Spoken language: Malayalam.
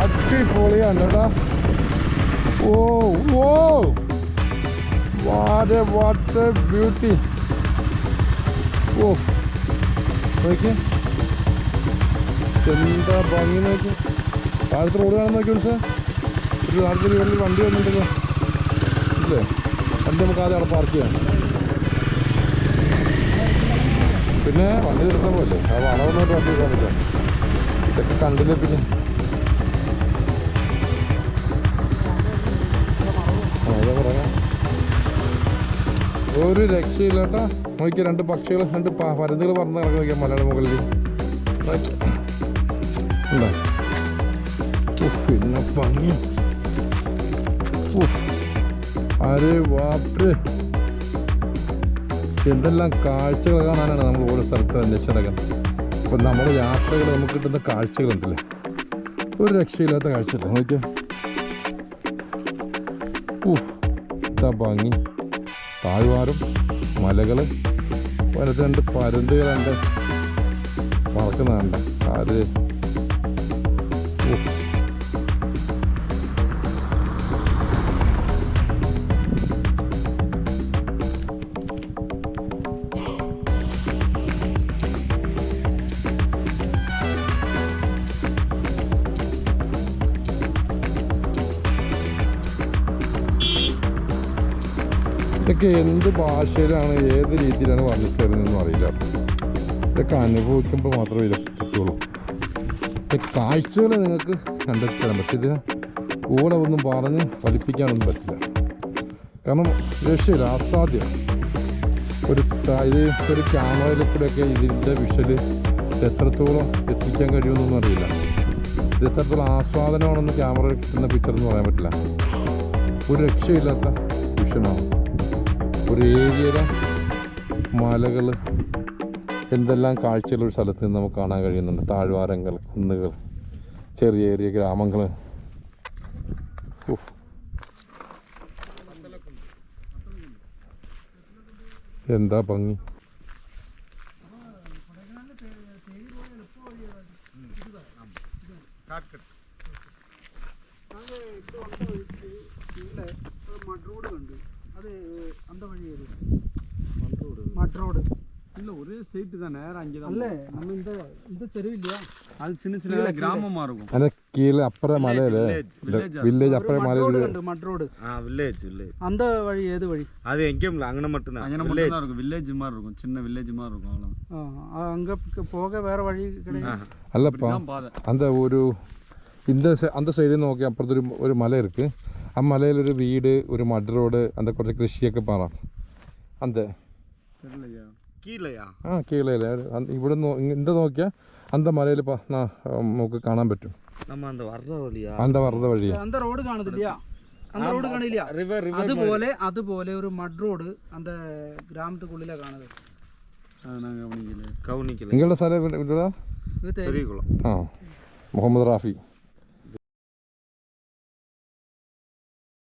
അടിപൊളിയാണ് കേട്ടാ. ഓ ഓ വാട്ട് എ ബ്യൂട്ടി. ഓ നോക്കി എന്താ ഭംഗി നോക്കി. താഴത്തെ റോഡ് കാണാൻ നോക്കി വിളിച്ചാൽ ഒരു നാട്ടിൽ വലിയ വണ്ടി വന്നിട്ടുണ്ടല്ലോ ഇല്ലേ? വണ്ടി നമുക്ക് ആദ്യം അവിടെ പാർക്ക് ചെയ്യാം. പിന്നെ വണ്ടി നിർത്താൻ പോലെ ആ വളവൊന്നായിട്ട് വണ്ടി എടുക്കാൻ പറ്റില്ല. ഇതൊക്കെ കണ്ടില്ലേ പിന്നെ അതാ പറയാം. ഒരു രക്ഷയില്ല കേട്ടോ. നോക്കിയാൽ രണ്ട് പക്ഷികൾ രണ്ട് പരുന്തുകൾ പറന്ന് കിടക്കാൻ നോക്കിയാൽ മലയുടെ മുകളിൽ ഉണ്ടോ. പിന്നെ ഭംഗി. അരെ വാപ്പ് എന്തെല്ലാം കാഴ്ചകൾ കാണാനാണ് നമ്മൾ ഓരോ സ്ഥലത്ത് അന്വേഷിച്ചടക്കുന്നത്. അപ്പം നമ്മുടെ യാത്രകൾ നമുക്ക് കിട്ടുന്ന കാഴ്ചകളുണ്ടല്ലേ, ഒരു രക്ഷയില്ലാത്ത കാഴ്ചയല്ലേ. നോക്കിയാൽ എന്താ ഭംഗി. താഴ്വാരം, മലകൾ, വനത്ത് രണ്ട് പരുന്തുകളുണ്ട് പറക്കുന്നുണ്ട്. അത് ഇതൊക്കെ എന്ത് ഭാഷയിലാണ് ഏത് രീതിയിലാണ് വർണ്ണിച്ചു തരുന്നതെന്നും അറിയില്ല. ഇതൊക്കെ അനുഭവിക്കുമ്പോൾ മാത്രമേ ഇതൊക്കെ കിട്ടുള്ളൂ. കാഴ്ചകൾ നിങ്ങൾക്ക് കണ്ടെത്താൻ പറ്റും. ഇതിന് കൂടെ ഒന്നും പറഞ്ഞ് ഫലിപ്പിക്കാനൊന്നും പറ്റില്ല. കാരണം രക്ഷയില്ല, അസാധ്യം. ഒരു ക്യാമറയിൽ കൂടെയൊക്കെ ഇതിൻ്റെ വിഷ്വല് എത്രത്തോളം എത്തിക്കാൻ കഴിയുമെന്നൊന്നും അറിയില്ല. ഇത് എത്രത്തോളം ആസ്വാദനമാണെന്ന് ക്യാമറയിൽ കിട്ടുന്ന പിക്ചറെന്ന് പറയാൻ പറ്റില്ല. ഒരു രക്ഷയില്ലാത്ത വിഷനാണ്. ഒരു ഏരിയയിലെ മലകൾ, എന്തെല്ലാം കാഴ്ചകൾ ഒരു സ്ഥലത്ത് നിന്ന് നമുക്ക് കാണാൻ കഴിയുന്നുണ്ട്. താഴ്വാരങ്ങൾ, കുന്നുകൾ, ചെറിയ ചെറിയ ഗ്രാമങ്ങൾ. എന്താ ഭംഗി. ஒரே ஸ்ட்ரெயிட் தான், நேரம் அங்கே தான். இல்ல நம்ம இந்த தெருவு இல்லையா, அது சின்ன சின்ன கிராமமா இருக்கும். അതെ കീഴ അപ്പുറം മലയില് വില്ലേജ് അപ്പുറം മലയില് மட் ரோடு வில்லேஜ் அந்த வழி ஏது வழி அது எங்கேயும் இல்லை, அங்கே மட்டும்தான். அங்கே மட்டும் தான் இருக்கும், வில்லேஜ் மாதிரி இருக்கும், சின்ன வில்லேஜ் மாதிரி இருக்கும். அவ்வளோ அங்கே போக வேற வழி கிடையாது. അല്ലപ്പാ அந்த സൈഡിൽ നോക്കി അപ്പുറത്തൊരു ഒരു മല ഇருக்கு. ആ മലയിലൊരു വീട്, ഒരു മഡ് റോഡ്, அந்த കുറച്ച് കൃഷിയൊക്കെ പാറാം. அந்த கீழையா? കീഴേ ഇവിടെ എന്താ നോക്കിയാൽ அந்த മലയിൽ നമുക്ക് കാണാൻ പറ്റും. நம்ம அந்த வர்ற வழியா? அந்த வர்ற வழியா? அந்த ரோடு காணுது இல்லையா? அந்த ரோடு കാണില്ല. അതുപോലെ ഒരു മഡ് റോഡ് அந்த ഗ്രാമത്തുക്കുള്ളിലാ കാണുന്നത്. கவனிக்கல. നിങ്ങളുടെ സ്ഥലം ഇവിടെ பெரியகுளம். മുഹമ്മദ് റാഫി.